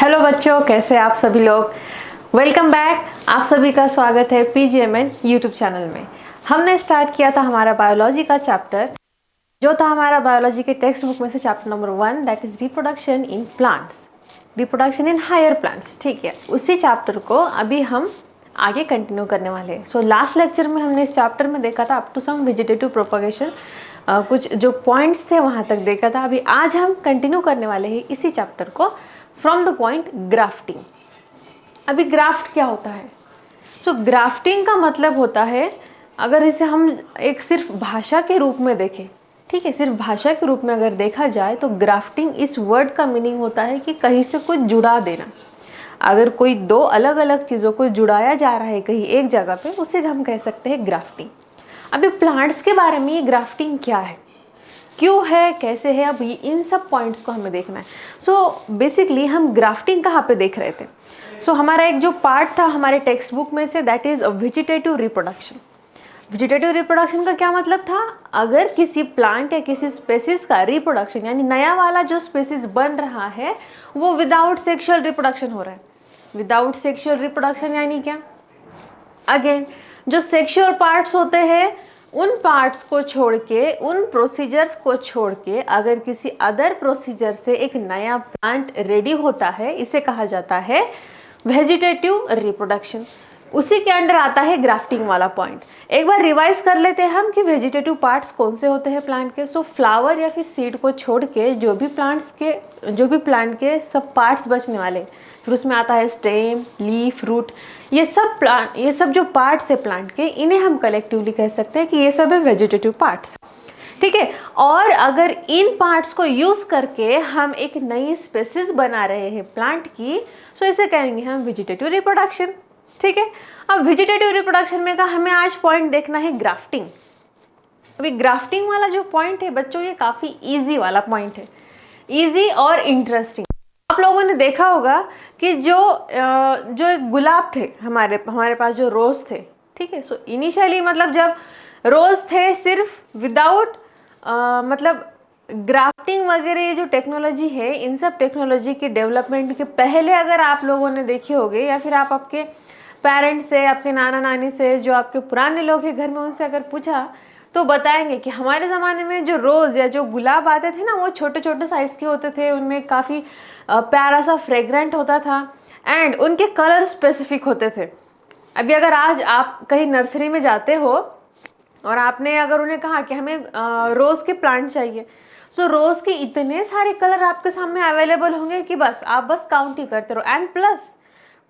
Hello बच्चों, कैसे आप सभी लोग। Welcome back. आप सभी का स्वागत है पीजीएमएन यूट्यूब चैनल में। हमने स्टार्ट किया था हमारा बायोलॉजी का चैप्टर, जो था हमारा बायोलॉजी के टेक्स्ट बुक में से chapter number 1, that is reproduction in plants, reproduction in higher plants. ठीक है, उसी चैप्टर को अभी हम आगे कंटिन्यू करने वाले हैं। सो लास्ट लेक्चर में हमने इस चैप्टर में देखा था up to some vegetative propagation, कुछ जो पॉइंट्स थे वहाँ तक देखा था। अभी आज हम कंटिन्यू करने वाले हैं इसी चैप्टर को फ्रॉम द पॉइंट ग्राफ्टिंग। अभी ग्राफ्ट क्या होता है? सो ग्राफ्टिंग का मतलब होता है, अगर इसे हम एक सिर्फ भाषा के रूप में देखें, ठीक है, सिर्फ भाषा के रूप में अगर देखा जाए तो ग्राफ्टिंग इस वर्ड का मीनिंग होता है कि कहीं से कुछ जुड़ा देना। अगर कोई दो अलग अलग चीज़ों को जुड़ाया जा रहा है कहीं एक जगह पे, उसे हम कह सकते हैं ग्राफ्टिंग। अभी प्लांट्स के बारे में ये ग्राफ्टिंग क्या है, क्यों है, कैसे है, अब इन सब पॉइंट्स को हमें देखना है। सो बेसिकली हम ग्राफ्टिंग कहाँ पे देख रहे थे? सो हमारा एक जो पार्ट था हमारे टेक्स्ट बुक में से, that is vegetative reproduction. Vegetative reproduction का क्या मतलब था? अगर किसी प्लांट या किसी स्पेसीज का रिप्रोडक्शन यानी नया वाला जो स्पेसीज बन रहा है वो विदाउट सेक्सुअल रिप्रोडक्शन हो रहा है। विदाउट सेक्सुअल रिप्रोडक्शन यानी क्या? अगेन, जो सेक्सुअल पार्ट्स होते हैं उन पार्ट्स को छोड़ के, उन प्रोसीजर्स को छोड़ के अगर किसी अदर प्रोसीजर से एक नया प्लांट रेडी होता है, इसे कहा जाता है वेजिटेटिव रिप्रोडक्शन। उसी के अंडर आता है ग्राफ्टिंग वाला पॉइंट। एक बार रिवाइज कर लेते हैं हम कि वेजिटेटिव पार्ट्स कौन से होते हैं प्लांट के। सो फ्लावर या फिर सीड को छोड़ के जो भी प्लांट के सब पार्ट्स बचने वाले, फिर उसमें आता है स्टेम, लीफ, रूट, ये सब जो पार्ट्स है प्लांट के, इन्हें हम कलेक्टिवली कह सकते हैं कि ये सब है वेजिटेटिव पार्ट्स। ठीक है, और अगर इन पार्ट्स को यूज करके हम एक नई स्पेसीज बना रहे हैं प्लांट की, सो इसे कहेंगे हम वेजिटेटिव रिप्रोडक्शन। ठीक है, अब वेजिटेटिव रिप्रोडक्शन में का हमें आज पॉइंट देखना है ग्राफ्टिंग। अभी ग्राफ्टिंग वाला जो पॉइंट है बच्चों, ये काफी इजी वाला पॉइंट है, इजी और इंटरेस्टिंग। आप लोगों ने देखा होगा कि जो गुलाब थे हमारे पास जो रोज थे, ठीक है। सो इनिशियली मतलब जब रोज थे सिर्फ विदाउट मतलब ग्राफ्टिंग वगैरह, ये जो टेक्नोलॉजी है, इन सब टेक्नोलॉजी के डेवलपमेंट के पहले अगर आप लोगों ने देखे होंगे या फिर आप आपके पेरेंट्स से, आपके नाना नानी से, जो आपके पुराने लोग हैं घर में, उनसे अगर पूछा तो बताएंगे कि हमारे ज़माने में जो रोज़ या जो गुलाब आते थे ना, वो छोटे छोटे साइज़ के होते थे, उनमें काफ़ी प्यारा सा फ्रेग्रेंट होता था एंड उनके कलर स्पेसिफिक होते थे। अभी अगर आज आप कहीं नर्सरी में जाते हो और आपने अगर उन्हें कहा कि हमें रोज़ के प्लांट चाहिए, सो रोज़ के इतने सारे कलर आपके सामने अवेलेबल होंगे कि आप बस काउंट ही करते रहो। एंड प्लस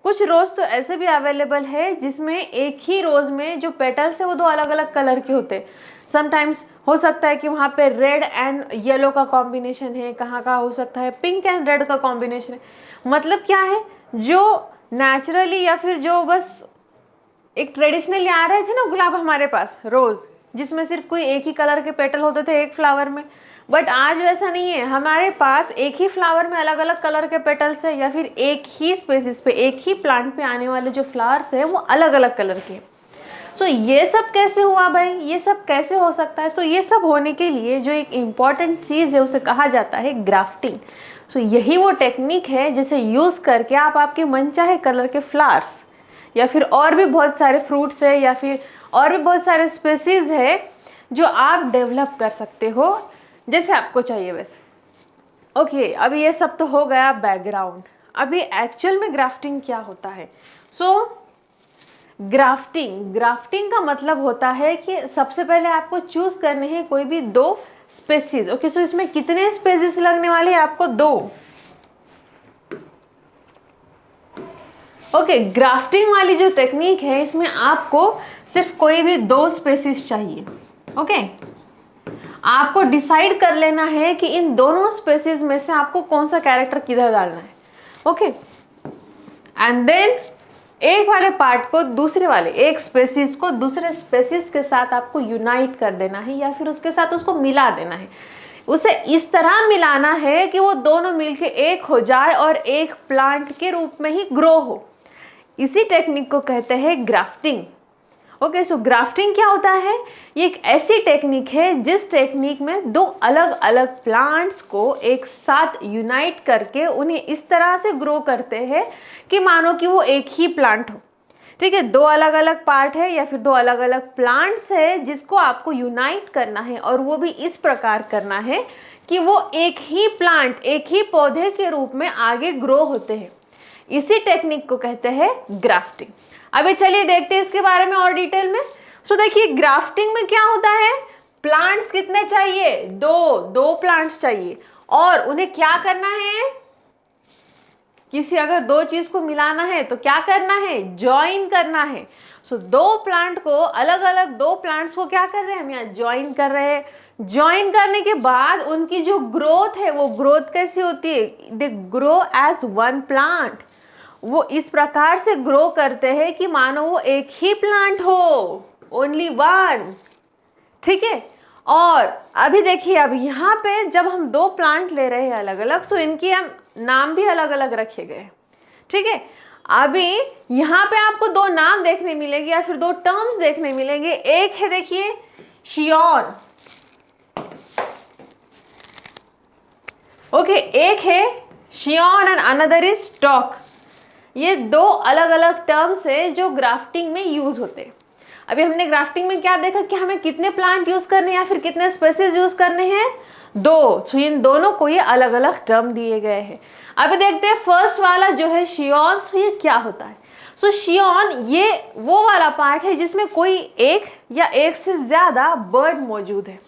कुछ रोज़ तो ऐसे भी अवेलेबल है जिसमें एक ही रोज़ में जो पेटल्स है वो दो अलग अलग कलर के होते। समटाइम्स हो सकता है कि वहाँ पे रेड एंड येलो का कॉम्बिनेशन है, कहाँ का हो सकता है पिंक एंड रेड का कॉम्बिनेशन है। मतलब क्या है, जो नेचुरली या फिर जो बस एक ट्रेडिशनली आ रहे थे ना गुलाब हमारे पास, रोज़, जिसमें सिर्फ कोई एक ही कलर के पेटल होते थे एक फ्लावर में, बट आज वैसा नहीं है। हमारे पास एक ही फ्लावर में अलग अलग कलर के पेटल्स है, या फिर एक ही स्पेसिस पे, एक ही प्लांट पे आने वाले जो फ्लावर्स है वो अलग अलग कलर के। सो ये सब कैसे हुआ भाई, ये सब कैसे हो सकता है? तो ये सब होने के लिए जो एक इम्पॉर्टेंट चीज़ है उसे कहा जाता है ग्राफ्टिंग। सो यही वो टेक्निक है जिसे यूज़ करके आप आपके मनचाहे कलर के फ्लावर्स या फिर और भी बहुत सारे फ्रूट्स है या फिर और भी बहुत सारे स्पेसीज है जो आप डेवलप कर सकते हो जैसे आपको चाहिए वैसे। ओके, अभी ये सब तो हो गया बैकग्राउंड। अभी एक्चुअल में ग्राफ्टिंग क्या होता है? सो ग्राफ्टिंग का मतलब होता है कि सबसे पहले आपको चूज करने हैं कोई भी दो स्पेसीज। ओके, सो इसमें कितने स्पेसीज लगने वाले हैं? आपको दो। ओके, ग्राफ्टिंग वाली जो टेक्निक है इसमें आपको सिर्फ कोई भी दो स्पेसीज चाहिए। ओके, आपको डिसाइड कर लेना है कि इन दोनों स्पेसीज में से आपको कौन सा कैरेक्टर किधर डालना है। ओके, एंड देन एक वाले पार्ट को दूसरे वाले, एक स्पेसीज को दूसरे स्पेसीज के साथ आपको यूनाइट कर देना है या फिर उसके साथ उसको मिला देना है। उसे इस तरह मिलाना है कि वो दोनों मिलके एक हो जाए और एक प्लांट के रूप में ही ग्रो हो। इसी टेक्निक को कहते हैं ग्राफ्टिंग। ओके, सो ग्राफ्टिंग क्या होता है? ये एक ऐसी टेक्निक है जिस टेक्निक में दो अलग अलग प्लांट्स को एक साथ यूनाइट करके उन्हें इस तरह से ग्रो करते हैं कि मानो कि वो एक ही प्लांट हो। ठीक है, दो अलग अलग पार्ट है या फिर दो अलग अलग प्लांट्स है जिसको आपको यूनाइट करना है, और वो भी इस प्रकार करना है कि वो एक ही प्लांट, एक ही पौधे के रूप में आगे ग्रो होते हैं। इसी टेक्निक को कहते हैं ग्राफ्टिंग। अभी चलिए देखते हैं इसके बारे में और डिटेल में। सो देखिए, ग्राफ्टिंग में क्या होता है, प्लांट्स कितने चाहिए? दो प्लांट्स चाहिए, और उन्हें क्या करना है, किसी अगर दो चीज को मिलाना है तो क्या करना है, ज्वाइन करना है। सो दो प्लांट को, अलग अलग दो प्लांट्स को क्या कर रहे हैं हम यहाँ, ज्वाइन कर रहे हैं। ज्वाइन करने के बाद उनकी जो ग्रोथ है, वो ग्रोथ कैसी होती है, they grow as one plant. वो इस प्रकार से ग्रो करते हैं कि मानो वो एक ही प्लांट हो, ओनली वन। ठीक है, और अभी देखिए, अब यहाँ पे जब हम दो प्लांट ले रहे हैं अलग अलग, सो इनकी हम नाम भी अलग अलग रखे गए। ठीक है, अभी यहाँ पे आपको दो नाम देखने मिलेंगे या फिर दो टर्म्स देखने मिलेंगे। एक है, देखिए, शियोन। ओके, एक है शियोन एंड अनदर इज स्टॉक। ये दो अलग अलग टर्म्स है जो ग्राफ्टिंग में यूज होते हैं। अभी हमने ग्राफ्टिंग में क्या देखा कि हमें कितने प्लांट यूज करने हैं या फिर कितने स्पेसीज यूज करने हैं, दो। सो इन दोनों को ये अलग अलग टर्म दिए गए हैं। अभी देखते हैं फर्स्ट वाला जो है शियोन। सो ये क्या होता है? सो शियोन ये वो वाला पार्ट है जिसमें कोई एक या एक से ज्यादा बर्ड मौजूद है।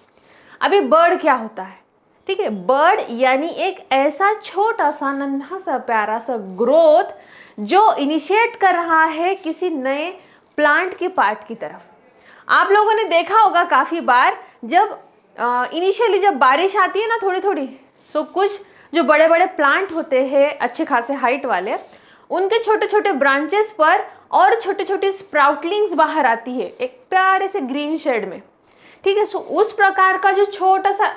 अभी बर्ड क्या होता है? ठीक है, बर्ड यानी एक ऐसा छोटा सा नन्हा सा प्यारा सा ग्रोथ जो इनिशिएट कर रहा है किसी नए प्लांट के पार्ट की तरफ। आप लोगों ने देखा होगा काफी बार, जब इनिशियली जब बारिश आती है ना थोड़ी थोड़ी, सो कुछ जो बड़े बड़े प्लांट होते हैं अच्छे खासे हाइट वाले, उनके छोटे छोटे ब्रांचेस पर और छोटे छोटे स्प्राउटलिंग्स बाहर आती है एक प्यारे से ग्रीन शेड में। ठीक है, सो उस प्रकार का जो छोटा सा,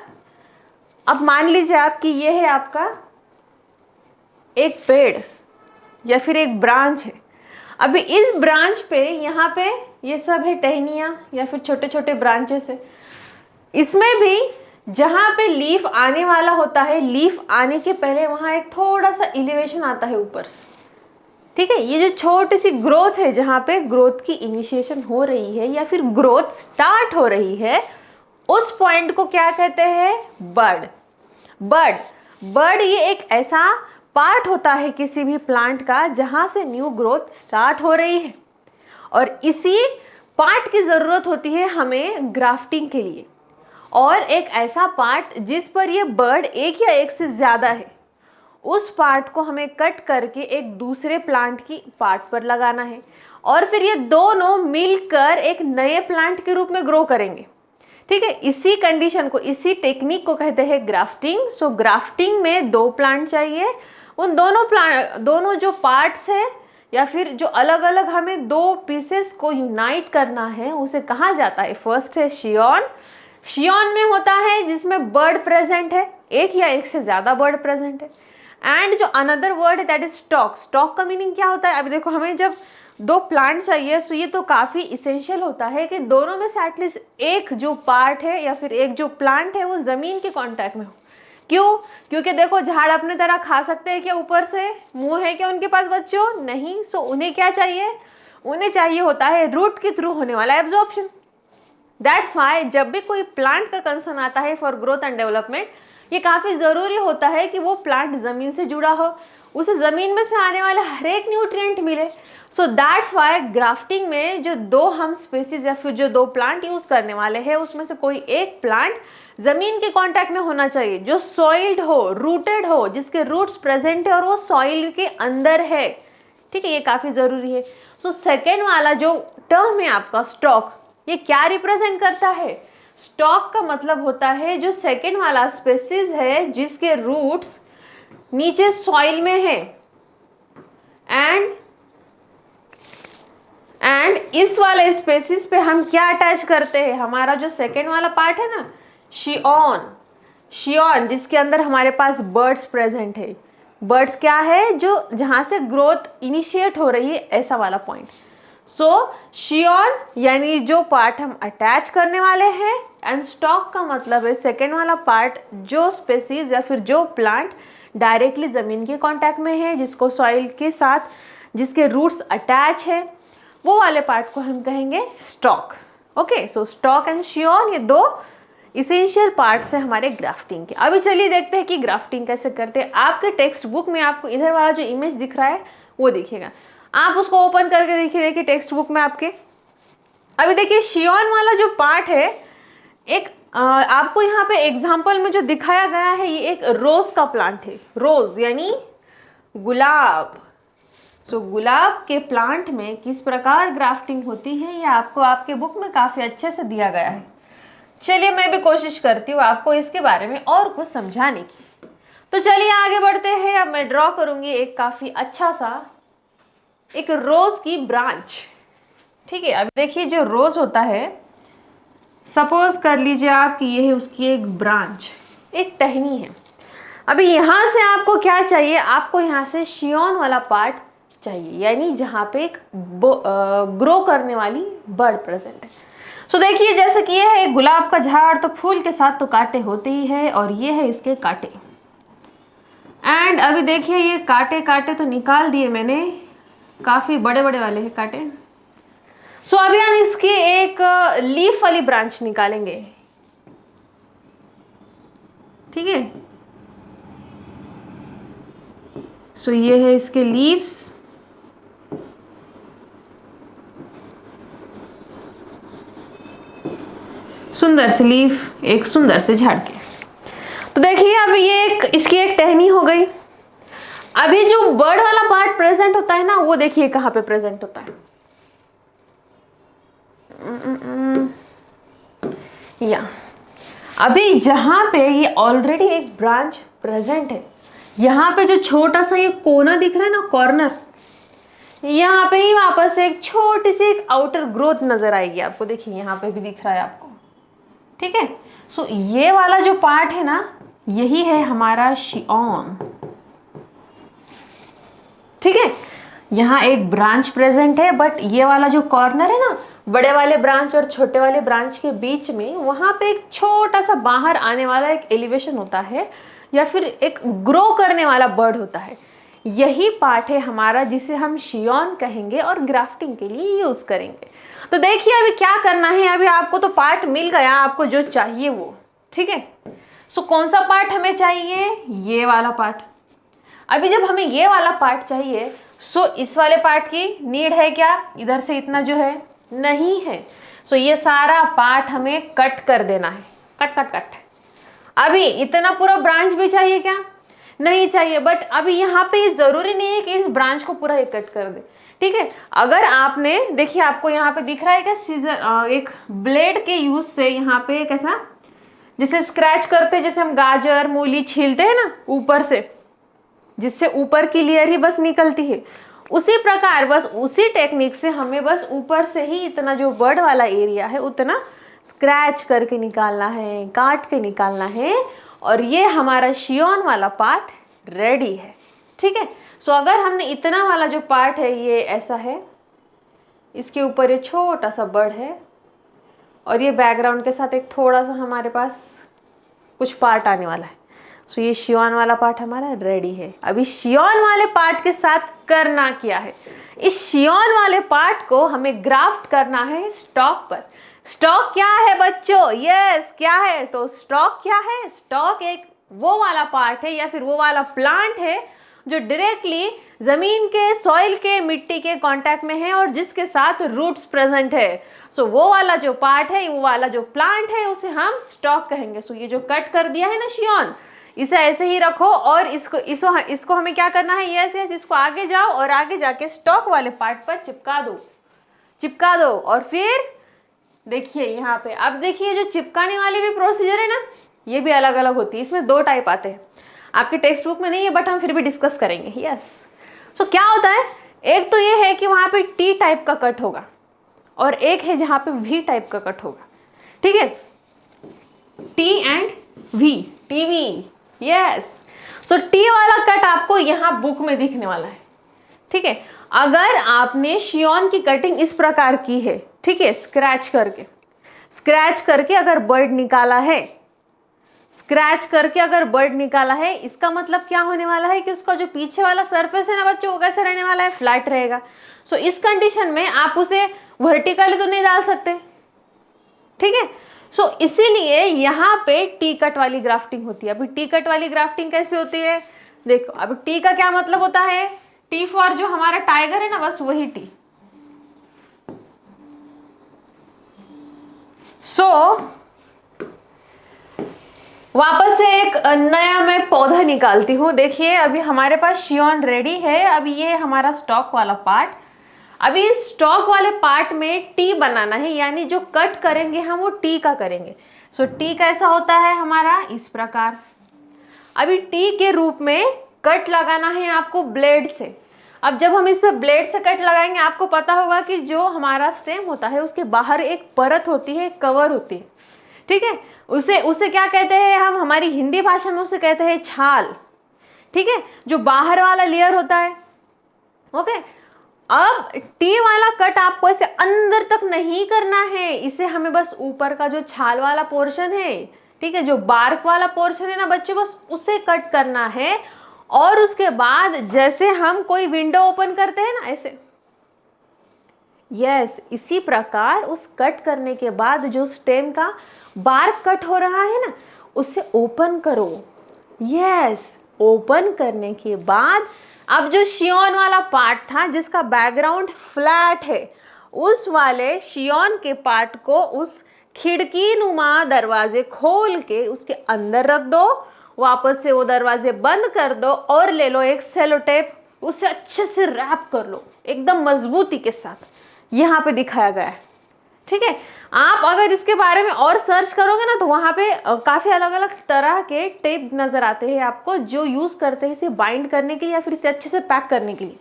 अब मान लीजिए आप कि ये है आपका एक पेड़ या फिर एक ब्रांच है। अभी इस ब्रांच पे, यहाँ पे ये सब है टहनियाँ या फिर छोटे छोटे ब्रांचेस है। इसमें भी जहाँ पे लीफ आने वाला होता है, लीफ आने के पहले वहाँ एक थोड़ा सा एलिवेशन आता है ऊपर से। ठीक है, ये जो छोटी सी ग्रोथ है जहाँ पे ग्रोथ की इनिशिएशन हो रही है या फिर ग्रोथ स्टार्ट हो रही है, उस पॉइंट को क्या कहते हैं, बर्ड। बर्ड ये एक ऐसा पार्ट होता है किसी भी प्लांट का जहां से न्यू ग्रोथ स्टार्ट हो रही है, और इसी पार्ट की जरूरत होती है हमें ग्राफ्टिंग के लिए। और एक ऐसा पार्ट जिस पर ये बर्ड एक या एक से ज्यादा है, उस पार्ट को हमें कट करके एक दूसरे प्लांट की पार्ट पर लगाना है, और फिर ये दोनों मिलकर एक नए प्लांट के रूप में ग्रो करेंगे। ठीक है, इसी कंडीशन को, इसी टेक्निक को कहते हैं ग्राफ्टिंग। सो ग्राफ्टिंग में दो प्लांट चाहिए, उन दोनों जो पार्ट्स है या फिर जो अलग अलग हमें दो पीसेस को यूनाइट करना है, उसे कहा जाता है, फर्स्ट है शियोन। शियोन में होता है जिसमें बर्ड प्रेजेंट है, एक या एक से ज्यादा बर्ड प्रेजेंट है। एंड जो अनदर वर्ड है दैट इज स्टॉक। स्टॉक का मीनिंग क्या होता है? अभी देखो, हमें जब दो प्लांट चाहिए, सो ये तो काफी इसेंशियल होता है कि दोनों में से एटलीस्ट एक जो पार्ट है या फिर एक जो प्लांट है वो जमीन के कांटेक्ट में हो। क्यों? क्योंकि देखो, झाड़ अपने तरह खा सकते हैं क्या ऊपर से? मुंह है क्या उनके पास बच्चों? नहीं। सो उन्हें क्या चाहिए? उन्हें चाहिए होता है रूट के थ्रू होने वाला एब्जॉर्प्शन। दैट्स वाई जब भी कोई प्लांट का कंसर्न आता है फॉर ग्रोथ एंड डेवलपमेंट, ये काफी जरूरी होता है कि वो प्लांट जमीन से जुड़ा हो, उसे जमीन में से आने वाले हर एक न्यूट्रिएंट मिले। सो दैट्स वाई ग्राफ्टिंग में जो दो हम स्पेसीज या फिर जो दो प्लांट यूज करने वाले हैं, उसमें से कोई एक प्लांट जमीन के कांटेक्ट में होना चाहिए, जो सॉइल्ड हो, रूटेड हो, जिसके रूट्स प्रेजेंट है और वो सॉइल के अंदर है। ठीक है, ये काफी जरूरी है। सो सेकेंड वाला जो टर्म है आपका स्टॉक, ये क्या रिप्रेजेंट करता है? स्टॉक का मतलब होता है जो सेकेंड वाला स्पेसीज है जिसके रूट्स नीचे सॉइल में है, एंड इस वाले स्पेसीज पे हम क्या अटैच करते हैं? हमारा जो सेकेंड वाला पार्ट है ना, शियोन, जिसके अंदर हमारे पास बर्ड्स प्रेजेंट है। बर्ड्स क्या है? जो जहां से ग्रोथ इनिशिएट हो रही है, ऐसा वाला पॉइंट। सो शियोन यानी जो पार्ट हम अटैच करने वाले हैं, एंड स्टॉक का मतलब है सेकेंड वाला पार्ट, जो स्पेसीज या फिर जो प्लांट डायरेक्टली ज़मीन के कांटेक्ट में है, जिसको सॉइल के साथ जिसके रूट्स अटैच है, वो वाले पार्ट को हम कहेंगे stock. Okay, so stock and scion ये दो इसेंशियल पार्ट्स है हमारे ग्राफ्टिंग के। अभी चलिए देखते हैं कि ग्राफ्टिंग कैसे करते हैं। आपके टेक्स्ट बुक में आपको इधर वाला जो इमेज दिख रहा है वो दिखेगा, आप उसको ओपन करके देखिए टेक्स्ट बुक में आपके। अभी देखिए शियोन वाला जो पार्ट है, एक आपको यहाँ पे एग्जाम्पल में जो दिखाया गया है, ये एक रोज का प्लांट है। रोज यानी गुलाब। सो गुलाब के प्लांट में किस प्रकार ग्राफ्टिंग होती है ये आपको आपके बुक में काफ़ी अच्छे से दिया गया है। चलिए मैं भी कोशिश करती हूँ आपको इसके बारे में और कुछ समझाने की। तो चलिए आगे बढ़ते हैं। अब मैं ड्रॉ करूँगी एक काफ़ी अच्छा सा एक रोज़ की ब्रांच। ठीक है, अब देखिए जो रोज़ होता है, सपोज कर लीजिए आप कि ये है उसकी एक ब्रांच, एक टहनी है। अभी यहाँ से आपको क्या चाहिए, आपको यहाँ से शियोन वाला पार्ट चाहिए, यानी जहाँ पे एक ग्रो करने वाली बर्ड प्रेजेंट है। सो देखिए जैसे कि ये है गुलाब का झाड़, तो फूल के साथ तो कांटे होते ही है, और ये है इसके कांटे। एंड अभी देखिए ये कांटे कांटे तो निकाल दिए मैंने, काफ़ी बड़े बड़े वाले हैं कांटे। सो अभी हम इसकी एक लीफ वाली ब्रांच निकालेंगे। ठीक है, सो ये है इसके लीव्स। सुंदर से लीफ, एक सुंदर से झाड़ के। तो देखिए अभी ये एक इसकी एक टहनी हो गई। अभी जो बर्ड वाला पार्ट प्रेजेंट होता है ना, वो देखिए कहाँ पे प्रेजेंट होता है, या अभी जहां पे ये ऑलरेडी एक ब्रांच प्रेजेंट है, यहाँ पे जो छोटा सा ये कोना दिख रहा है ना, कॉर्नर, यहाँ पे ही वापस एक छोटी सी एक आउटर ग्रोथ नजर आएगी आपको। देखिए यहाँ पे भी दिख रहा है आपको। ठीक है, सो ये वाला जो पार्ट है ना, यही है हमारा शियोन। ठीक है, यहाँ एक ब्रांच प्रेजेंट है, बट ये वाला जो कॉर्नर है ना, बड़े वाले ब्रांच और छोटे वाले ब्रांच के बीच में, वहां पे एक छोटा सा बाहर आने वाला एक एलिवेशन होता है, या फिर एक ग्रो करने वाला बर्ड होता है। यही पार्ट है हमारा जिसे हम शियोन कहेंगे और ग्राफ्टिंग के लिए यूज करेंगे। तो देखिए अभी क्या करना है, अभी आपको तो पार्ट मिल गया, आपको जो चाहिए वो। ठीक है, सो कौन सा पार्ट हमें चाहिए, ये वाला पार्ट। अभी जब हमें ये वाला पार्ट चाहिए, सो इस वाले पार्ट की नीड है क्या, इधर से इतना जो है नहीं है। सो ये सारा पार्ट हमें कट कर देना है, कट कट कट। अभी इतना पूरा ब्रांच भी चाहिए क्या, नहीं चाहिए, बट अभी यहाँ पे ये जरूरी नहीं है कि इस ब्रांच को पूरा एक कट कर दे। ठीक है, अगर आपने देखिए आपको यहाँ पे दिख रहा है क्या, सीजर एक ब्लेड के यूज से यहाँ पे कैसा जैसे स्क्रैच करते, जैसे हम गाजर मूली छीलते हैं ना ऊपर से, जिससे ऊपर की लेयर ही बस निकलती है, उसी प्रकार बस उसी टेक्निक से हमें बस ऊपर से ही इतना जो बर्ड वाला एरिया है उतना स्क्रैच करके निकालना है, काट के निकालना है, और ये हमारा शियोन वाला पार्ट रेडी है। ठीक है, सो अगर हमने इतना वाला जो पार्ट है ये ऐसा है, इसके ऊपर ये छोटा सा बर्ड है, और ये बैकग्राउंड के साथ एक थोड़ा सा हमारे पास कुछ पार्ट आने वाला है। सो ये शियोन वाला पार्ट हमारा रेडी है। अभी शियोन वाले पार्ट के साथ करना क्या है, इस शियोन वाले पार्ट को हमें ग्राफ्ट करना है स्टॉक पर। स्टॉक क्या है बच्चों, यस क्या है, तो स्टॉक क्या है, स्टॉक एक वो वाला पार्ट है या फिर वो वाला प्लांट है जो डायरेक्टली जमीन के सॉइल के मिट्टी के कांटेक्ट में है और जिसके साथ रूट्स प्रेजेंट है। सो वो वाला जो पार्ट है, वो वाला जो प्लांट है, उसे हम स्टॉक कहेंगे। सो ये जो कट कर दिया है ना शियोन, इसे ऐसे ही रखो, और इसको हमें क्या करना है, यस यस इसको आगे जाओ और आगे जाके स्टॉक वाले पार्ट पर चिपका दो। और फिर देखिए यहाँ पे, अब देखिए जो चिपकाने वाली भी प्रोसीजर है ना, ये भी अलग अलग होती है। इसमें दो टाइप आते हैं, आपके टेक्स्ट बुक में नहीं है बट हम फिर भी डिस्कस करेंगे। यस, सो क्या होता है, एक तो ये है कि वहाँ पे टी टाइप का कट होगा, और एक है जहाँ पे वी टाइप का कट होगा। ठीक है, T and V, TV. Yes, so T वाला कट आपको यहाँ बुक में दिखने वाला है। ठीक है। अगर आपने शियोन की कटिंग इस प्रकार की है, ठीक है, स्क्रैच करके अगर बर्ड निकाला है, इसका मतलब क्या होने वाला है कि उसका जो पीछे वाला सरफेस है ना बच्चों, वो कैसे रहने वाला है, फ्लैट रहेगा। सो इस कंडीशन में आप उसे वर्टिकली तो नहीं डाल सकते, ठीक है। सो इसीलिए यहाँ पे टी कट वाली ग्राफ्टिंग होती है। अभी टी कट वाली ग्राफ्टिंग कैसे होती है, देखो, अभी टी का क्या मतलब होता है, टी फॉर जो हमारा टाइगर है ना, बस वही टी। सो वापस से एक नया मैं पौधा निकालती हूँ। देखिए अभी हमारे पास शियोन रेडी है। अभी ये हमारा स्टॉक वाला पार्ट, अभी इस स्टॉक वाले पार्ट में टी बनाना है, यानी जो कट करेंगे हम वो टी का करेंगे। सो टी कैसा होता है हमारा, इस प्रकार। अभी टी के रूप में कट लगाना है आपको ब्लेड से। अब जब हम इस पे ब्लेड से कट लगाएंगे, आपको पता होगा कि जो हमारा स्टेम होता है उसके बाहर एक परत होती है, कवर होती है, ठीक है। उसे क्या कहते हैं हम, हमारी हिंदी भाषा में उसे कहते हैं छाल, ठीक है, जो बाहर वाला लेयर होता है। ओके, अब टी वाला कट आपको ऐसे अंदर तक नहीं करना है, इसे हमें बस ऊपर का जो छाल वाला पोर्शन है, ठीक है, जो बार्क वाला पोर्शन है ना बच्चों, बस उसे कट करना है। और उसके बाद जैसे हम कोई विंडो ओपन करते हैं ना, ऐसे, यस, इसी प्रकार उस कट करने के बाद जो स्टेम का बार्क कट हो रहा है ना, उसे ओपन करो। यस, ओपन करने के बाद अब जो शियोन वाला पार्ट था जिसका बैकग्राउंड फ्लैट है, उस वाले शियोन के पार्ट को उस खिड़की नुमा दरवाजे खोल के उसके अंदर रख दो। वापस से वो दरवाजे बंद कर दो और ले लो एक सेलो टेप, उसे अच्छे से रैप कर लो एकदम मजबूती के साथ। यहाँ पे दिखाया गया है, ठीक है। आप अगर इसके बारे में और सर्च करोगे ना तो वहाँ पे काफ़ी अलग अलग तरह के टेप नज़र आते हैं आपको, जो यूज़ करते हैं इसे बाइंड करने के लिए या फिर इसे अच्छे से पैक करने के लिए,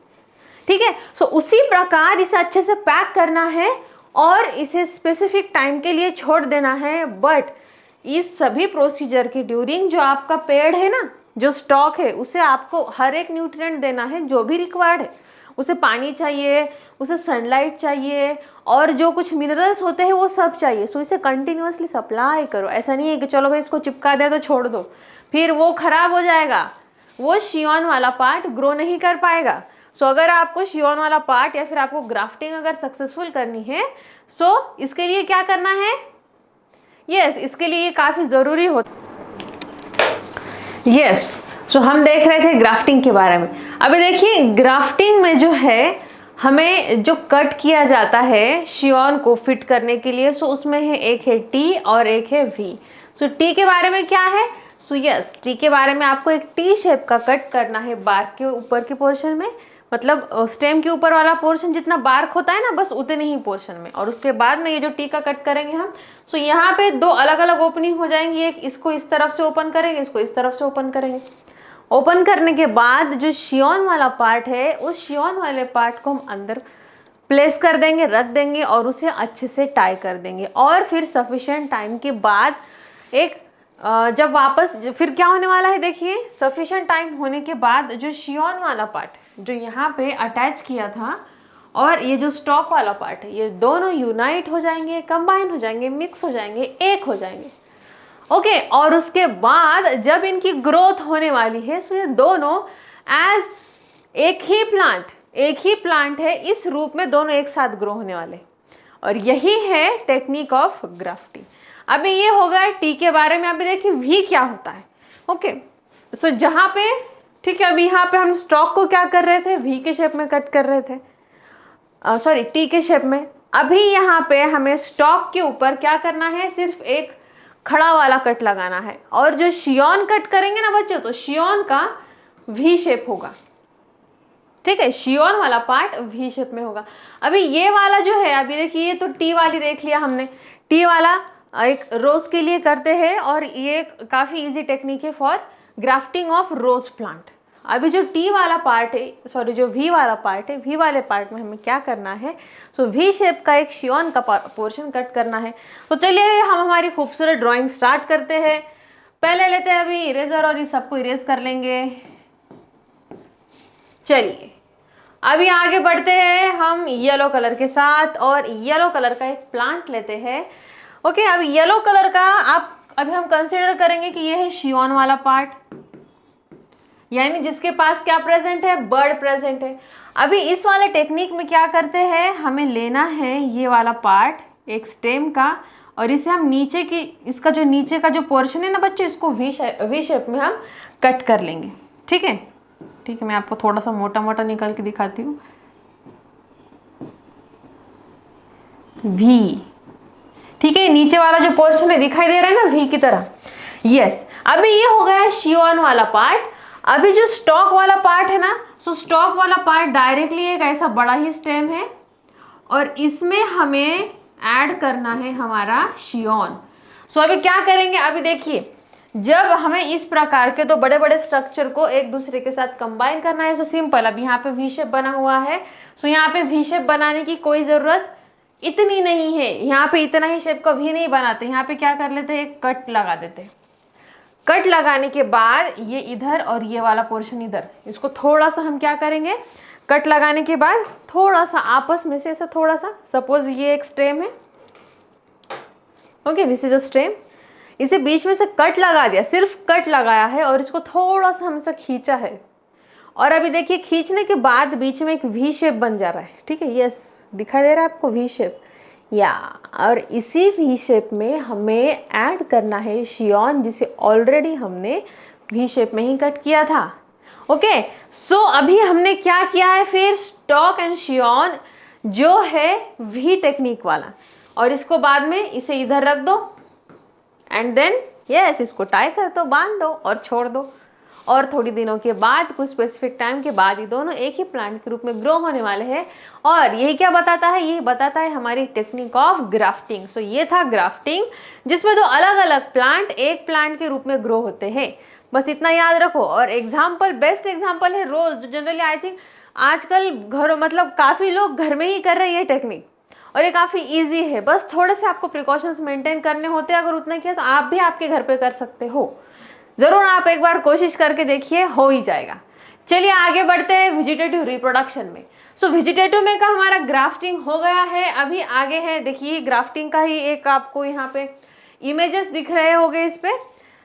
ठीक है। सो उसी प्रकार इसे अच्छे से पैक करना है और इसे स्पेसिफिक टाइम के लिए छोड़ देना है। बट इस सभी प्रोसीजर के ड्यूरिंग जो आपका पेड़ है ना, जो स्टॉक है, उसे आपको हर एक न्यूट्रिएंट देना है जो भी रिक्वायर्ड है। उसे पानी चाहिए, उसे सनलाइट चाहिए, और जो कुछ मिनरल्स होते हैं वो सब चाहिए। सो इसे कंटिन्यूअसली सप्लाई करो। ऐसा नहीं है कि चलो भाई इसको चिपका दे तो छोड़ दो, फिर वो खराब हो जाएगा, वो शियोन वाला पार्ट ग्रो नहीं कर पाएगा। सो अगर आपको शियोन वाला पार्ट या फिर आपको ग्राफ्टिंग अगर सक्सेसफुल करनी है, सो इसके लिए क्या करना है, यस, इसके लिए काफ़ी ज़रूरी होता है। यस, सो हम देख रहे थे ग्राफ्टिंग के बारे में। अभी देखिए ग्राफ्टिंग में जो है हमें जो कट किया जाता है शियोन को फिट करने के लिए, सो उसमें है एक है टी और एक है वी। सो टी के बारे में क्या है, सो यस, टी के बारे में आपको एक टी शेप का कट करना है बार्क के ऊपर के पोर्शन में, मतलब स्टेम के ऊपर वाला पोर्शन जितना बार्क होता है ना, बस उतने ही पोर्शन में। और उसके बाद में ये जो टी का कट करेंगे हम, सो यहाँ पे दो अलग अलग ओपनिंग हो जाएंगी, एक इसको इस तरफ से ओपन करेंगे, इसको इस तरफ से ओपन करेंगे। ओपन करने के बाद जो शियोन वाला पार्ट है, उस शियोन वाले पार्ट को हम अंदर प्लेस कर देंगे, रख देंगे और उसे अच्छे से टाई कर देंगे। और फिर सफिशिएंट टाइम के बाद एक जब वापस फिर क्या होने वाला है, देखिए सफिशिएंट टाइम होने के बाद जो शियोन वाला पार्ट जो यहाँ पे अटैच किया था और ये जो स्टॉक वाला पार्ट है, ये दोनों यूनाइट हो जाएंगे, कंबाइन हो जाएंगे, मिक्स हो जाएंगे, एक हो जाएंगे। ओके, और उसके बाद जब इनकी ग्रोथ होने वाली है, सो ये दोनों एज एक ही प्लांट है, इस रूप में दोनों एक साथ ग्रो होने वाले। और यही है टेक्निक ऑफ ग्राफ्टिंग। अभी ये होगा टी के बारे में। अभी देखिए वी क्या होता है। ओके, सो जहाँ पे, ठीक है, अभी यहाँ पे हम स्टॉक को क्या कर रहे थे, वी के शेप में कट कर रहे थे, सॉरी टी के शेप में। अभी यहाँ पे हमें स्टॉक के ऊपर क्या करना है, सिर्फ एक खड़ा वाला कट लगाना है। और जो शियोन कट करेंगे ना बच्चों, तो शियोन का वी शेप होगा, ठीक है, शियोन वाला पार्ट वी शेप में होगा। अभी ये वाला जो है, अभी देखिए ये तो टी वाली देख लिया हमने, टी वाला एक रोज के लिए करते हैं और ये काफ़ी इजी टेक्निक है for grafting of rose plant. अभी जो टी वाला पार्ट है, सॉरी जो वी वाला पार्ट है, वी वाले पार्ट में हमें क्या करना है, सो वी शेप का एक शियोन का पोर्शन कट करना है। तो चलिए हम हमारी खूबसूरत ड्राइंग स्टार्ट करते हैं। पहले लेते हैं अभी इरेजर और इस सबको इरेज कर लेंगे। चलिए अभी आगे बढ़ते हैं हम येलो कलर के साथ, और येलो कलर का एक प्लांट लेते हैं। ओके, अब येलो कलर का आप अभी हम कंसिडर करेंगे कि ये है शियोन वाला पार्ट, यानी जिसके पास क्या प्रेजेंट है, बर्ड प्रेजेंट है। अभी इस वाले टेक्निक में क्या करते हैं, हमें लेना है ये वाला पार्ट एक स्टेम का, और इसे हम नीचे की, इसका जो नीचे का जो पोर्शन है ना बच्चों, इसको वी शेप में हम कट कर लेंगे। ठीक है, ठीक है, मैं आपको थोड़ा सा मोटा मोटा निकाल के दिखाती हूँ। वी, ठीक है, नीचे वाला जो पोर्शन है दिखाई दे रहा है ना वी की तरह। यस, अभी ये हो गया शियोन वाला पार्ट। अभी जो स्टॉक वाला पार्ट है ना, सो स्टॉक वाला पार्ट डायरेक्टली एक ऐसा बड़ा ही स्टेम है, और इसमें हमें ऐड करना है हमारा शियोन। सो अभी क्या करेंगे, अभी देखिए, जब हमें इस प्रकार के दो बड़े बड़े स्ट्रक्चर को एक दूसरे के साथ कंबाइन करना है, तो सिंपल, अब यहाँ पे वी शेप बना हुआ है, सो यहाँ पे वी शेप बनाने की कोई ज़रूरत इतनी नहीं है। यहाँ पे इतना ही शेप कभी नहीं बनाते, यहाँ पे क्या कर लेते हैं, एक कट लगा देते हैं। कट लगाने के बाद ये इधर और ये वाला पोर्शन इधर, इसको थोड़ा सा हम क्या करेंगे, कट लगाने के बाद थोड़ा सा आपस में से ऐसा थोड़ा सा, सपोज ये एक स्टेम है, okay, this is a stem, इसे बीच में से कट लगा दिया, सिर्फ कट लगाया है, और इसको थोड़ा सा हमसे खींचा है, और अभी देखिए खींचने के बाद बीच में एक वी शेप बन जा रहा है। ठीक है, यस, दिखाई दे रहा है आपको वी शेप, या, और इसी वी शेप में हमें ऐड करना है शियोन, जिसे ऑलरेडी हमने वी शेप में ही कट किया था। ओके, सो अभी हमने क्या किया है, फिर स्टॉक एंड शियोन जो है वी टेक्निक वाला, और इसको बाद में इसे इधर रख दो, एंड देन यस, इसको टाई कर दो, बांध दो और छोड़ दो, और थोड़ी दिनों के बाद, कुछ स्पेसिफिक टाइम के बाद, ये दोनों एक ही प्लांट के रूप में ग्रो होने वाले हैं। और यही क्या बताता है, ये बताता है हमारी टेक्निक ऑफ ग्राफ्टिंग। सो ये था ग्राफ्टिंग, जिसमें दो अलग अलग प्लांट एक प्लांट के रूप में ग्रो होते हैं, बस इतना याद रखो। और एग्जाम्पल, बेस्ट एग्जाम्पल है रोज, जो जनरली आई थिंक आजकल घरों, मतलब काफ़ी लोग घर में ही कर रहे हैं ये टेक्निक, और ये काफ़ी इजी है, बस थोड़े से आपको प्रिकॉशंस मेंटेन करने होते हैं। अगर उतना किया तो आप भी आपके घर पे कर सकते हो, ज़रूर आप एक बार कोशिश करके देखिए, हो ही जाएगा। चलिए आगे बढ़ते हैं वेजिटेटिव रिप्रोडक्शन में। सो वेजिटेटिव में का हमारा ग्राफ्टिंग हो गया है। अभी आगे है, देखिए ग्राफ्टिंग का ही एक आपको यहाँ पे इमेजेस दिख रहे होंगे। इस पे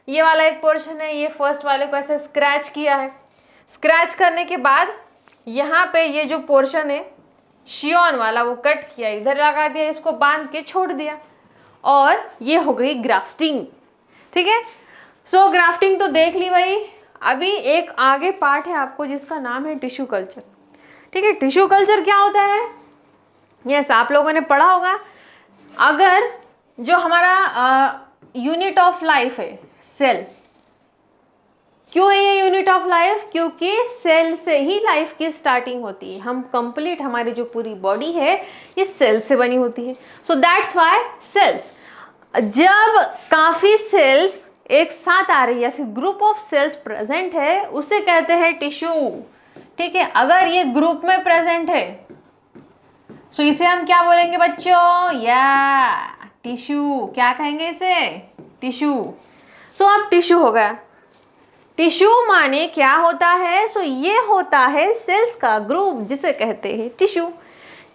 ये वाला एक पोर्शन है, ये फर्स्ट वाले को ऐसे स्क्रैच किया है, स्क्रैच करने के बाद यहाँ पे ये जो पोर्शन है शियोन वाला वो कट किया, इधर लगा दिया, इसको बांध के छोड़ दिया, और ये हो गई ग्राफ्टिंग। ठीक है, सो ग्राफ्टिंग तो देख ली भाई। अभी एक आगे पार्ट है आपको जिसका नाम है टिश्यू कल्चर। ठीक है, टिश्यू कल्चर क्या होता है, यस, आप लोगों ने पढ़ा होगा। अगर जो हमारा यूनिट ऑफ लाइफ है सेल, क्यों है ये यूनिट ऑफ लाइफ, क्योंकि सेल से ही लाइफ की स्टार्टिंग होती है। हम कंप्लीट, हमारी जो पूरी बॉडी है ये सेल से बनी होती है। सो दैट्स व्हाई सेल्स, जब काफ़ी सेल्स एक साथ आ रही है या फिर ग्रुप ऑफ सेल्स प्रेजेंट है, उसे कहते हैं टिश्यू। ठीक है, अगर ये ग्रुप में प्रेजेंट है सो इसे हम क्या बोलेंगे बच्चों, या टिश्यू। क्या कहेंगे इसे, टिश्यू। सो अब टिश्यू हो गया। टिश्यू माने क्या होता है, सो ये होता है सेल्स का ग्रुप जिसे कहते हैं टिश्यू।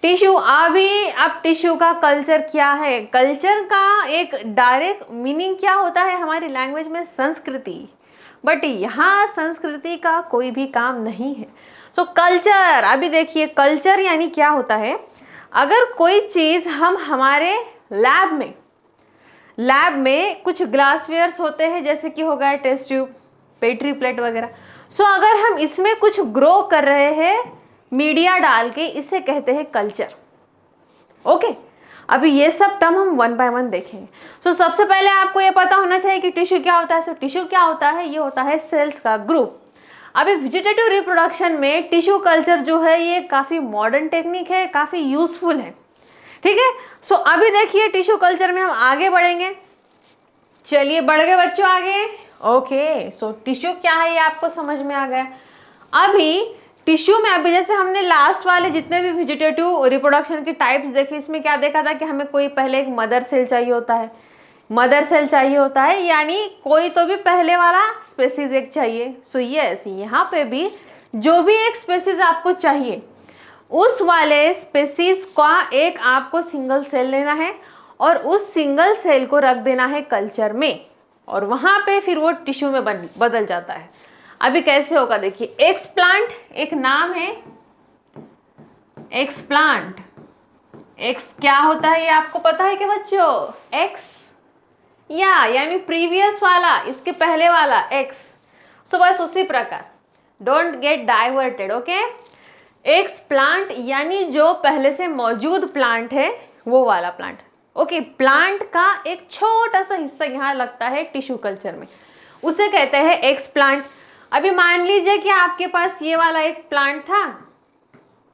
टिश्यू, अभी अब टिश्यू का कल्चर क्या है, कल्चर का एक डायरेक्ट मीनिंग क्या होता है हमारी लैंग्वेज में, संस्कृति, बट यहाँ संस्कृति का कोई भी काम नहीं है। सो कल्चर, अभी देखिए कल्चर यानी क्या होता है, अगर कोई चीज़ हम हमारे लैब में कुछ ग्लासवेयर्स होते हैं, जैसे कि हो गया टेस्ट ट्यूब, पेट्री प्लेट वगैरह, सो अगर हम इसमें कुछ ग्रो कर रहे हैं मीडिया डाल के, इसे कहते हैं कल्चर। ओके, अभी ये सब टर्म हम वन बाय वन देखेंगे। सो सबसे पहले आपको ये पता होना चाहिए कि टिश्यू क्या होता है। सो टिश्यू क्या होता है, ये होता है सेल्स का ग्रुप। अभी वेजिटेटिव रिप्रोडक्शन में टिश्यू कल्चर जो है ये काफ़ी मॉडर्न टेक्निक है, काफ़ी यूजफुल है। ठीक है, सो अभी देखिए टिश्यू कल्चर में हम आगे बढ़ेंगे। चलिए बढ़ गए बच्चों आगे। ओके, सो टिश्यू क्या है ये आपको समझ में आ गया। अभी टिश्यू में, अभी जैसे हमने लास्ट वाले जितने भी वेजिटेटिव रिप्रोडक्शन के टाइप्स देखे, इसमें क्या देखा था कि हमें कोई पहले एक मदर सेल चाहिए होता है, मदर सेल चाहिए होता है, यानी कोई तो भी पहले वाला स्पेसीज एक चाहिए। सो यस, यहाँ पे भी जो भी एक स्पेसीज आपको चाहिए, उस वाले स्पेसीज का एक आपको सिंगल सेल लेना है और उस सिंगल सेल को रख देना है कल्चर में, और वहां पे फिर वो टिश्यू में बदल जाता है। अभी कैसे होगा देखिए, एक्सप्लांट एक नाम है, एक्सप्लांट, एक्स क्या होता है ये आपको पता है कि बच्चों? एक्स यानी प्रीवियस वाला, इसके पहले वाला एक्स। सो बस उसी प्रकार, don't get diverted, okay. Explant यानी जो पहले से मौजूद प्लांट है वो वाला प्लांट, ओके। प्लांट का एक छोटा सा हिस्सा यहाँ लगता है टिश्यू कल्चर में, उसे कहते हैं एक्सप्लांट। अभी मान लीजिए कि आपके पास ये वाला एक प्लांट था,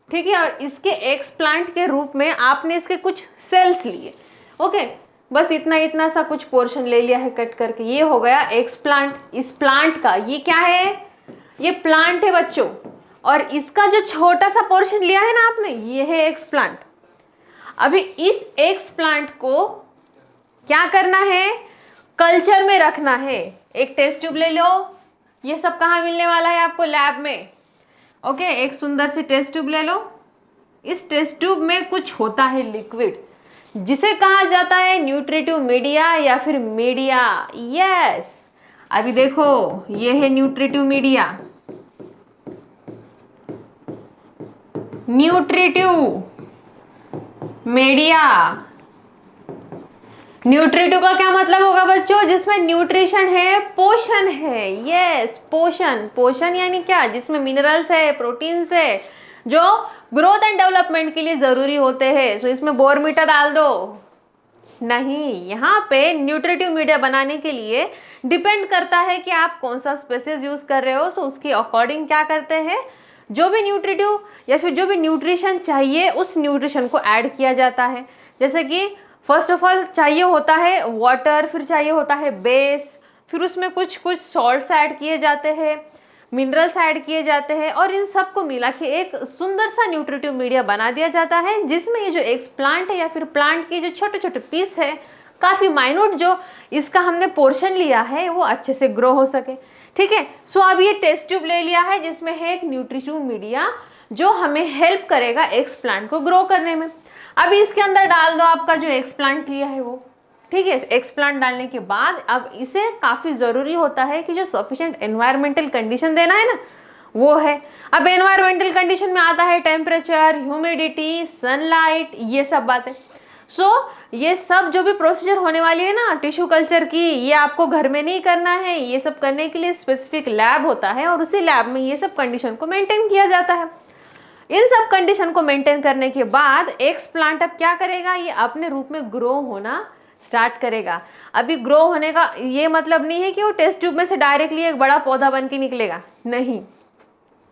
ठीक है, और इसके एक्सप्लांट के रूप में आपने इसके कुछ सेल्स लिए, ओके। बस इतना इतना सा कुछ पोर्शन ले लिया है कट करके, ये हो गया एक्सप्लांट। इस प्लांट का ये क्या है? ये प्लांट है बच्चों, और इसका जो छोटा सा पोर्शन लिया है ना आपने, ये है एक्सप्लांट। अभी इस एक्सप्लांट को क्या करना है? कल्चर में रखना है। एक टेस्ट ट्यूब ले लो, ये सब कहाँ मिलने वाला है आपको? लैब में, ओके। एक सुंदर सी टेस्ट ट्यूब ले लो। इस टेस्ट ट्यूब में कुछ होता है लिक्विड, जिसे कहा जाता है न्यूट्रिटिव मीडिया या फिर मीडिया। यस, अभी देखो ये है nutritive media. Nutritive media, nutritive का क्या मतलब होगा बच्चों? जिसमें न्यूट्रिशन है, पोषण है। यस, पोषण, पोषण यानी क्या? जिसमें मिनरल्स है, प्रोटीन्स है, जो ग्रोथ एंड डेवलपमेंट के लिए जरूरी होते हैं। सो इसमें बोर्नविटा डाल दो, नहीं। यहाँ पे न्यूट्रिटिव मीडिया बनाने के लिए डिपेंड करता है कि आप कौन सा स्पेसीज यूज कर रहे हो। सो उसके अकॉर्डिंग क्या करते हैं, जो भी न्यूट्रिटिव या फिर जो भी न्यूट्रिशन चाहिए उस न्यूट्रिशन को ऐड किया जाता है। जैसे कि फर्स्ट ऑफ ऑल चाहिए होता है वाटर, फिर चाहिए होता है बेस, फिर उसमें कुछ कुछ सॉल्ट्स ऐड किए जाते हैं, मिनरल्स ऐड किए जाते हैं, और इन सब को मिला के एक सुंदर सा न्यूट्रिटिव मीडिया बना दिया जाता है, जिसमें ये जो एक्सप्लांट है या फिर प्लांट के जो छोटे छोटे पीस है, काफ़ी माइन्यूट जो इसका हमने पोर्शन लिया है, वो अच्छे से ग्रो हो सके। ठीक है। सो अब ये टेस्ट ट्यूब ले लिया है जिसमें है एक न्यूट्रिटिव मीडिया जो हमें हेल्प करेगा एक्सप्लांट को ग्रो करने में। अब इसके अंदर डाल दो आपका जो एक्सप्लांट लिया है वो, ठीक है। एक्सप्लांट डालने के बाद अब इसे काफ़ी ज़रूरी होता है कि जो सफिशिएंट एनवायरमेंटल कंडीशन देना है ना, वो है। अब एनवायरमेंटल कंडीशन में आता है टेम्परेचर, ह्यूमिडिटी, सनलाइट, ये सब बातें। सो ये सब जो भी प्रोसीजर होने वाली है ना टिश्यू कल्चर की, ये आपको घर में नहीं करना है। ये सब करने के लिए स्पेसिफिक लैब होता है, और उसी लैब में ये सब कंडीशन को मेंटेन किया जाता है। इन सब कंडीशन को मेंटेन करने के बाद एक्सप्लांट अब क्या करेगा, ये अपने रूप में ग्रो होना स्टार्ट करेगा। अभी ग्रो होने का ये मतलब नहीं है कि वो टेस्ट ट्यूब में से डायरेक्टली एक बड़ा पौधा बन के निकलेगा, नहीं,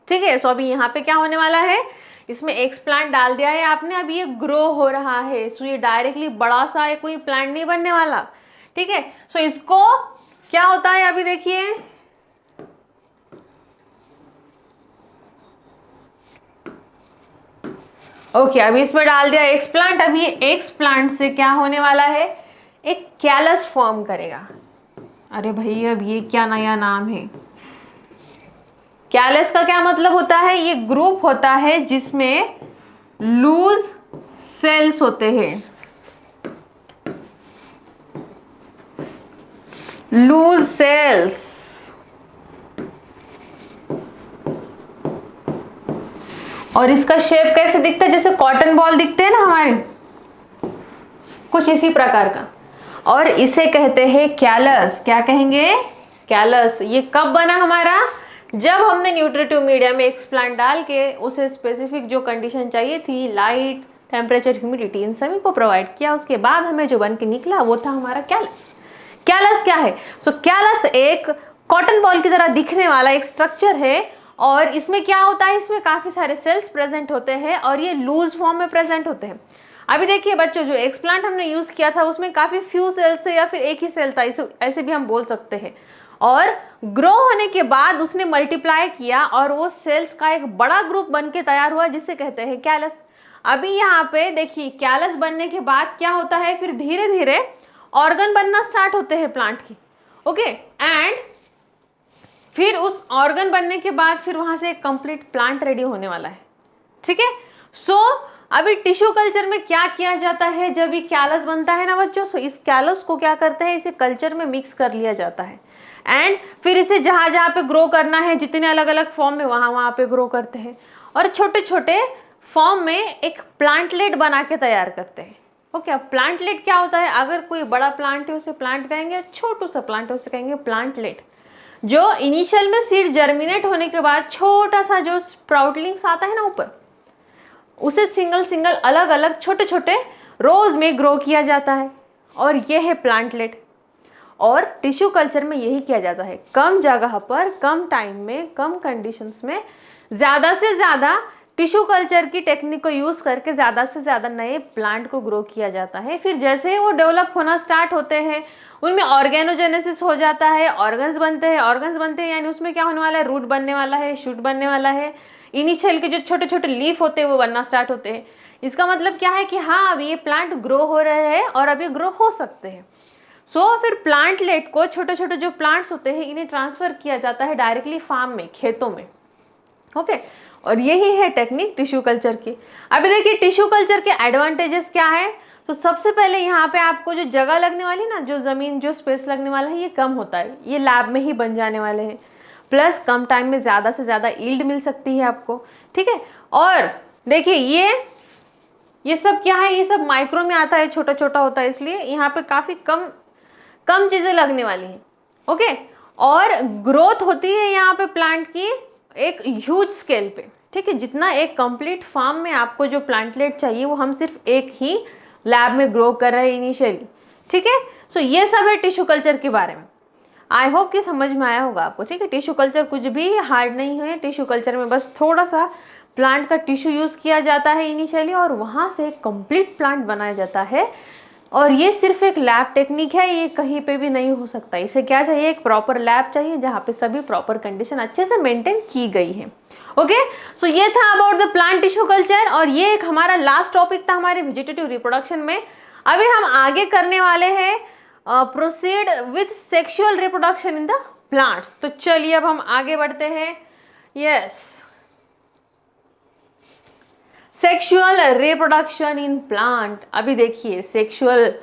ठीक है। सो अभी यहाँ पे क्या होने वाला है, इसमें एक्सप्लांट डाल दिया है आपने, अभी ये ग्रो हो रहा है। सो ये डायरेक्टली बड़ा सा कोई प्लांट नहीं बनने वाला, ठीक है। सो इसको क्या होता है अभी देखिए, ओके अभी इसमें डाल दिया एक्सप्लांट। अभी ये एक्सप्लांट से क्या होने वाला है, एक कैलस फॉर्म करेगा। अरे भाई अब ये क्या नया नाम है। कैलस का क्या मतलब होता है, ये ग्रुप होता है जिसमें लूज सेल्स होते हैं, लूज सेल्स। और इसका शेप कैसे दिखता है, जैसे कॉटन बॉल दिखते हैं ना हमारे, कुछ इसी प्रकार का। और इसे कहते हैं कैलस। क्या कहेंगे, कैलस। ये कब बना हमारा, जब हमने न्यूट्रिटिव मीडिया में एक्सप्लांट डाल के उसे स्पेसिफिक जो कंडीशन चाहिए थी, लाइट, टेम्परेचर, ह्यूमिडिटी, इन सभी को प्रोवाइड किया। उसके बाद हमें जो बन के निकला वो था हमारा कैलस। कैलस क्या है, सो कैलस एक कॉटन बॉल की तरह दिखने वाला एक स्ट्रक्चर है, और इसमें क्या होता है, इसमें काफी सारे सेल्स प्रेजेंट होते हैं, और ये लूज फॉर्म में प्रेजेंट होते हैं। अभी देखिए बच्चों, जो एक्सप्लांट हमने यूज किया था उसमें काफी फ्यू सेल्स थे, या फिर एक ही सेल था, ऐसे भी हम बोल सकते हैं। और ग्रो होने के बाद उसने मल्टीप्लाई किया, और वो सेल्स का एक बड़ा ग्रुप बन के तैयार हुआ, जिसे कहते हैं कैलस। अभी यहाँ पे देखिए, कैलस बनने के बाद क्या होता है, फिर धीरे धीरे ऑर्गन बनना स्टार्ट होते हैं प्लांट की, ओके। एंड फिर उस ऑर्गन बनने के बाद फिर वहां से एक कंप्लीट प्लांट रेडी होने वाला है, ठीक है। सो अभी टिश्यू कल्चर में क्या किया जाता है, जब ये कैलस बनता है ना बच्चों, सो इस कैलस को क्या करते हैं, इसे कल्चर में मिक्स कर लिया जाता है एंड फिर इसे जहाँ जहाँ पे ग्रो करना है, जितने अलग अलग फॉर्म में वहाँ वहाँ पे ग्रो करते हैं और छोटे छोटे फॉर्म में एक प्लांटलेट बना के तैयार करते हैं। ओके, अब प्लांटलेट क्या होता है, अगर कोई बड़ा प्लांट है उसे प्लांट कहेंगे, छोटू सा प्लांट है उसे कहेंगे प्लांटलेट। जो इनिशियल में सीड जर्मिनेट होने के बाद छोटा सा जो स्प्राउटलिंग्स आता है ना ऊपर, उसे सिंगल सिंगल अलग अलग छोटे छोटे रोज में ग्रो किया जाता है और ये है प्लांटलेट। और टिश्यू कल्चर में यही किया जाता है, कम जगह पर कम टाइम में कम कंडीशंस में ज़्यादा से ज़्यादा टिश्यू कल्चर की टेक्निक को यूज़ करके ज़्यादा से ज़्यादा नए प्लांट को ग्रो किया जाता है। फिर जैसे वो डेवलप होना स्टार्ट होते हैं उनमें ऑर्गेनोजेनेसिस हो जाता है, ऑर्गन्स बनते हैं यानी उसमें क्या होने वाला है, रूट बनने वाला है, शूट बनने वाला है, इनिशियल के जो छोटे छोटे लीफ होते हैं वो बनना स्टार्ट होते हैं। इसका मतलब क्या है कि हाँ अब ये प्लांट ग्रो हो रहे हैं और अभी ग्रो हो सकते हैं। सो फिर प्लांटलेट को छोटे छोटे जो प्लांट्स होते हैं इन्हें ट्रांसफर किया जाता है डायरेक्टली फार्म में, खेतों में। ओके, और यही है टेक्निक टिश्यू कल्चर की। अभी देखिए टिश्यू कल्चर के एडवांटेजेस क्या है। तो सबसे पहले यहाँ पे आपको जो जगह लगने वाली ना, जो ज़मीन जो स्पेस लगने वाला है ये कम होता है, ये लैब में ही बन जाने वाले हैं। प्लस कम टाइम में ज़्यादा से ज़्यादा यील्ड मिल सकती है आपको, ठीक है। और देखिए ये सब क्या है, ये सब माइक्रो में आता है, छोटा छोटा होता है, इसलिए यहाँ पे काफ़ी कम चीज़ें लगने वाली हैं। ओके, और ग्रोथ होती है यहाँ पे प्लांट की एक ह्यूज स्केल पे, ठीक है। जितना एक कंप्लीट फार्म में आपको जो प्लांटलेट चाहिए वो हम सिर्फ एक ही लैब में ग्रो कर रहे हैं इनिशियली, ठीक है। सो ये सब है टिश्यू कल्चर के बारे में। आई होप कि समझ में आया होगा आपको, ठीक है। टिश्यू कल्चर कुछ भी हार्ड नहीं है। टिश्यू कल्चर में बस थोड़ा सा प्लांट का टिश्यू यूज़ किया जाता है इनिशियली और वहाँ से एक कंप्लीट प्लांट बनाया जाता है। और ये सिर्फ एक लैब टेक्निक है, ये कहीं पे भी नहीं हो सकता। इसे क्या चाहिए, एक प्रॉपर लैब चाहिए जहाँ पे सभी प्रॉपर कंडीशन अच्छे से मेंटेन की गई है। ओके, सो ये था about the plant tissue culture और ये एक हमारा लास्ट टॉपिक था हमारे वेजिटेटिव रिप्रोडक्शन में। अभी हम आगे करने वाले हैं proceed with sexual reproduction in the plants. तो चलिए अब हम आगे बढ़ते हैं। Yes, sexual reproduction in plant. अभी देखिए सेक्सुअल,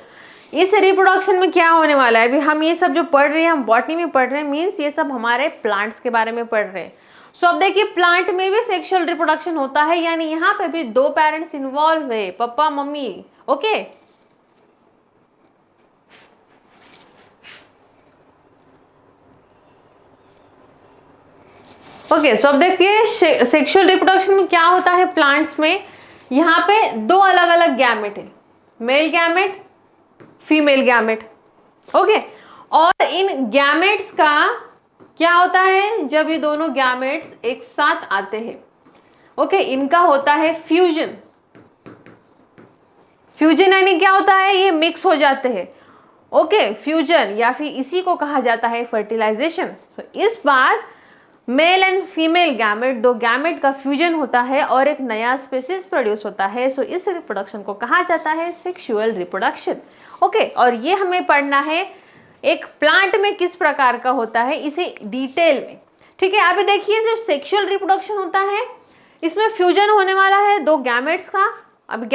इस रिप्रोडक्शन में क्या होने वाला है। अभी हम ये सब जो पढ़ रहे हैं, हम बॉटनी में पढ़ रहे हैं, मीन्स ये सब हमारे प्लांट्स के बारे में पढ़ रहे हैं। सो अब देखिए प्लांट में भी सेक्सुअल रिप्रोडक्शन होता है, यानी यहाँ पे भी दो पेरेंट्स इन्वॉल्व है, पापा मम्मी। ओके, ओके, सो अब देखिए सेक्सुअल रिप्रोडक्शन में क्या होता है प्लांट्स में। यहाँ पे दो अलग अलग गैमेट है, male gamete, female gamete. Okay, और इन गैमेट्स का क्या होता है, जब ये दोनों गैमेट्स एक साथ आते हैं, ओके, इनका होता है फ्यूजन। फ्यूजन यानी क्या होता है, ये मिक्स हो जाते हैं। ओके, फ्यूजन या फिर इसी को कहा जाता है फर्टिलाइजेशन। सो इस बार मेल एंड फीमेल गैमेट, दो गैमेट का फ्यूजन होता है और एक नया स्पीसीज प्रोड्यूस होता है। सो इस रिप्रोडक्शन को कहा जाता है सेक्सुअल रिप्रोडक्शन। ओके, और ये हमें पढ़ना है एक प्लांट में किस प्रकार का होता है, इसे डिटेल में, ठीक है। अभी देखिए जो सेक्सुअल रिप्रोडक्शन होता है इसमें फ्यूजन होने वाला है दो गैमेट्स का। अब